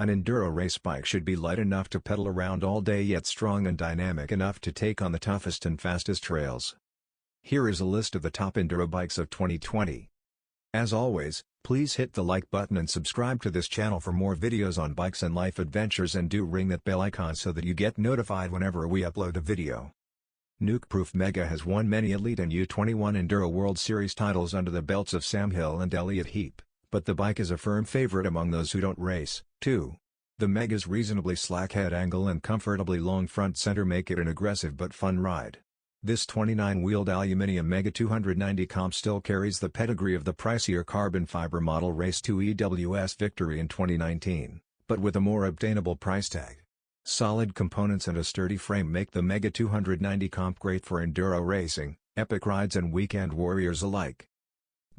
An enduro race bike should be light enough to pedal around all day yet strong and dynamic enough to take on the toughest and fastest trails. Here is a list of the top enduro bikes of 2020. As always, please hit the like button and subscribe to this channel for more videos on bikes and life adventures, and do ring that bell icon so that you get notified whenever we upload a video. Nukeproof Mega has won many Elite and U21 Enduro World Series titles under the belts of Sam Hill and Elliott Heap, but the bike is a firm favorite among those who don't race, too. The Mega's reasonably slack head angle and comfortably long front center make it an aggressive but fun ride. This 29-wheeled aluminum Mega 290 comp still carries the pedigree of the pricier carbon fiber model Race 2 EWS Victory in 2019, but with a more obtainable price tag. Solid components and a sturdy frame make the Mega 290 comp great for enduro racing, epic rides and weekend warriors alike.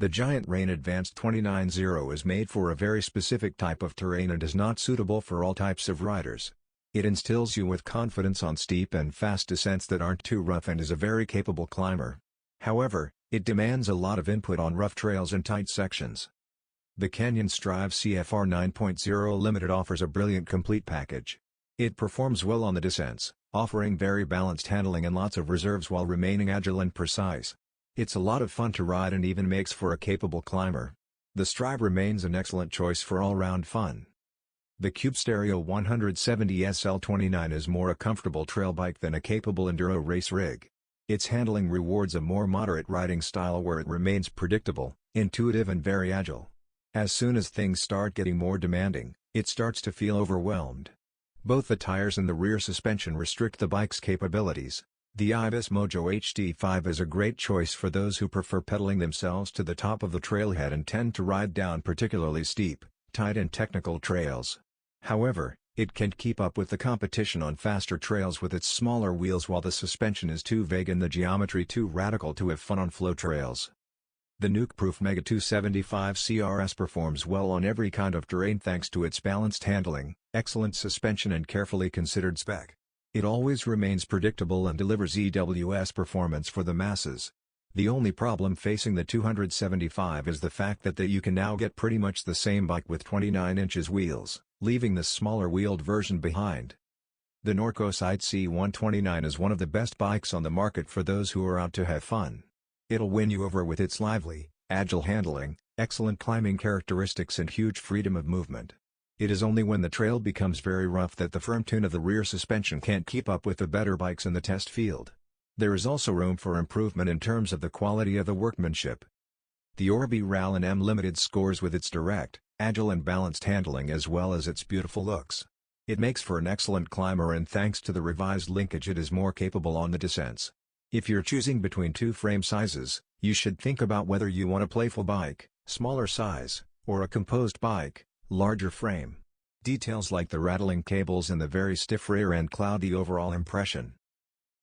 The Giant Rain Advanced 290 is made for a very specific type of terrain and is not suitable for all types of riders. It instills you with confidence on steep and fast descents that aren't too rough and is a very capable climber. However, it demands a lot of input on rough trails and tight sections. The Canyon Strive CFR 9.0 Limited offers a brilliant complete package. It performs well on the descents, offering very balanced handling and lots of reserves while remaining agile and precise. It's a lot of fun to ride and even makes for a capable climber. The Strive remains an excellent choice for all-round fun. The Cube Stereo 170 SL29 is more a comfortable trail bike than a capable enduro race rig. Its handling rewards a more moderate riding style where it remains predictable, intuitive and very agile. As soon as things start getting more demanding, it starts to feel overwhelmed. Both the tires and the rear suspension restrict the bike's capabilities. The Ibis Mojo HD5 is a great choice for those who prefer pedaling themselves to the top of the trailhead and tend to ride down particularly steep, tight and technical trails. However, it can't keep up with the competition on faster trails with its smaller wheels, while the suspension is too vague and the geometry too radical to have fun on flow trails. The Nukeproof Mega 275 CRS performs well on every kind of terrain thanks to its balanced handling, excellent suspension and carefully considered spec. It always remains predictable and delivers EWS performance for the masses. The only problem facing the 275 is the fact that you can now get pretty much the same bike with 29 inches wheels, leaving the smaller wheeled version behind. The Norco Sight C129 is one of the best bikes on the market for those who are out to have fun. It'll win you over with its lively, agile handling, excellent climbing characteristics and huge freedom of movement. It is only when the trail becomes very rough that the firm tune of the rear suspension can't keep up with the better bikes in the test field. There is also room for improvement in terms of the quality of the workmanship. The Orbi Rallyn M Limited scores with its direct, agile and balanced handling as well as its beautiful looks. It makes for an excellent climber, and thanks to the revised linkage it is more capable on the descents. If you're choosing between two frame sizes, you should think about whether you want a playful bike, smaller size, or a composed bike, larger frame. Details like the rattling cables and the very stiff rear end cloud the overall impression.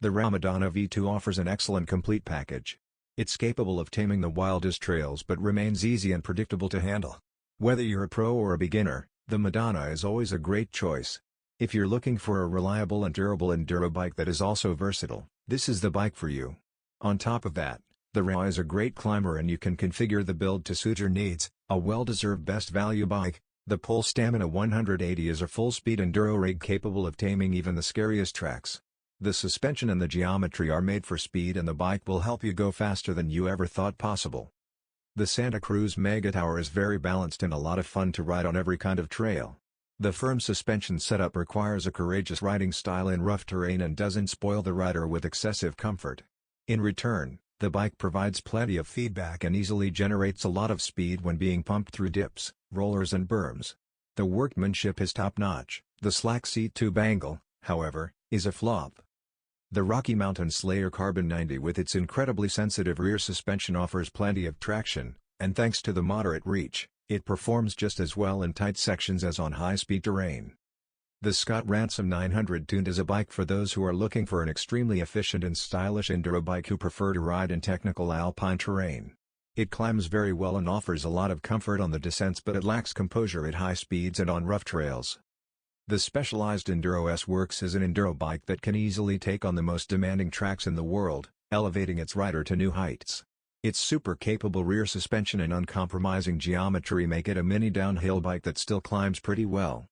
The Ramadana V2 offers an excellent complete package. It's capable of taming the wildest trails but remains easy and predictable to handle. Whether you're a pro or a beginner, the Madonna is always a great choice. If you're looking for a reliable and durable enduro bike that is also versatile, this is the bike for you. On top of that, the Ra is a great climber and you can configure the build to suit your needs. A well-deserved best value bike, the Pole Stamina 180 is a full-speed enduro rig capable of taming even the scariest tracks. The suspension and the geometry are made for speed, and the bike will help you go faster than you ever thought possible. The Santa Cruz Mega Tower is very balanced and a lot of fun to ride on every kind of trail. The firm suspension setup requires a courageous riding style in rough terrain and doesn't spoil the rider with excessive comfort. In return, the bike provides plenty of feedback and easily generates a lot of speed when being pumped through dips, rollers and berms. The workmanship is top-notch. The slack seat tube angle, however, is a flop. The Rocky Mountain Slayer Carbon 90 with its incredibly sensitive rear suspension offers plenty of traction, and thanks to the moderate reach, it performs just as well in tight sections as on high-speed terrain. The Scott Ransom 900 Tuned is a bike for those who are looking for an extremely efficient and stylish enduro bike who prefer to ride in technical alpine terrain. It climbs very well and offers a lot of comfort on the descents, but it lacks composure at high speeds and on rough trails. The Specialized Enduro S works as an enduro bike that can easily take on the most demanding tracks in the world, elevating its rider to new heights. Its super capable rear suspension and uncompromising geometry make it a mini downhill bike that still climbs pretty well.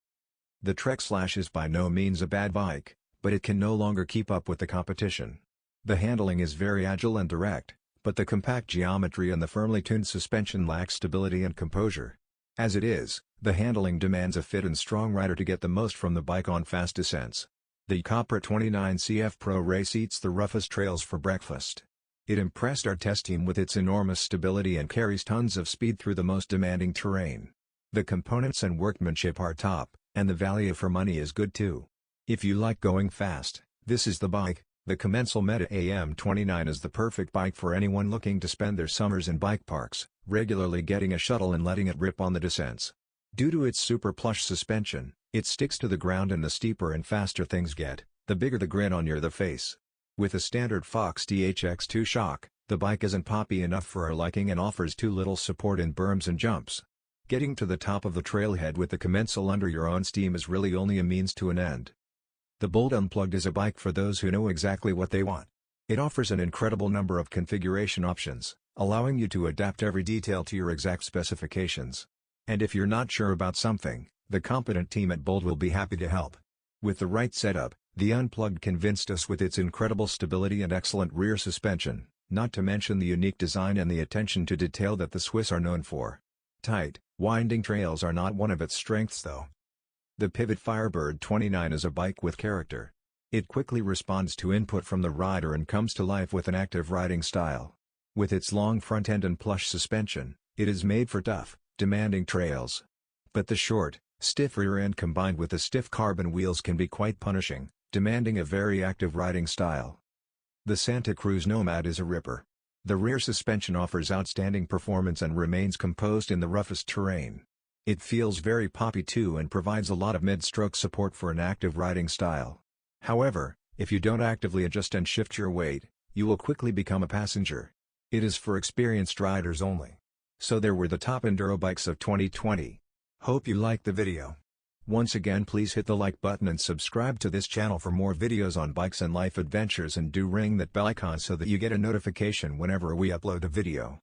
The Trek Slash is by no means a bad bike, but it can no longer keep up with the competition. The handling is very agile and direct, but the compact geometry and the firmly tuned suspension lack stability and composure. As it is, the handling demands a fit and strong rider to get the most from the bike on fast descents. The Copra 29 CF Pro Race eats the roughest trails for breakfast. It impressed our test team with its enormous stability and carries tons of speed through the most demanding terrain. The components and workmanship are top, and the value for money is good too. If you like going fast, this is the bike. The Commencal Meta AM29 is the perfect bike for anyone looking to spend their summers in bike parks, regularly getting a shuttle and letting it rip on the descents. Due to its super plush suspension, it sticks to the ground, and the steeper and faster things get, the bigger the grin on your face. With a standard Fox DHX2 shock, the bike isn't poppy enough for our liking and offers too little support in berms and jumps. Getting to the top of the trailhead with the Commencal under your own steam is really only a means to an end. The Bolt Unplugged is a bike for those who know exactly what they want. It offers an incredible number of configuration options, allowing you to adapt every detail to your exact specifications. And if you're not sure about something, the competent team at Bolt will be happy to help. With the right setup, the Unplugged convinced us with its incredible stability and excellent rear suspension, not to mention the unique design and the attention to detail that the Swiss are known for. Tight, winding trails are not one of its strengths though. The Pivot Firebird 29 is a bike with character. It quickly responds to input from the rider and comes to life with an active riding style. With its long front end and plush suspension, it is made for tough, demanding trails. But the short, stiff rear end combined with the stiff carbon wheels can be quite punishing, demanding a very active riding style. The Santa Cruz Nomad is a ripper. The rear suspension offers outstanding performance and remains composed in the roughest terrain. It feels very poppy too and provides a lot of mid-stroke support for an active riding style. However, if you don't actively adjust and shift your weight, you will quickly become a passenger. It is for experienced riders only. So there were the top enduro bikes of 2020. Hope you liked the video. Once again, please hit the like button and subscribe to this channel for more videos on bikes and life adventures, and do ring that bell icon so that you get a notification whenever we upload a video.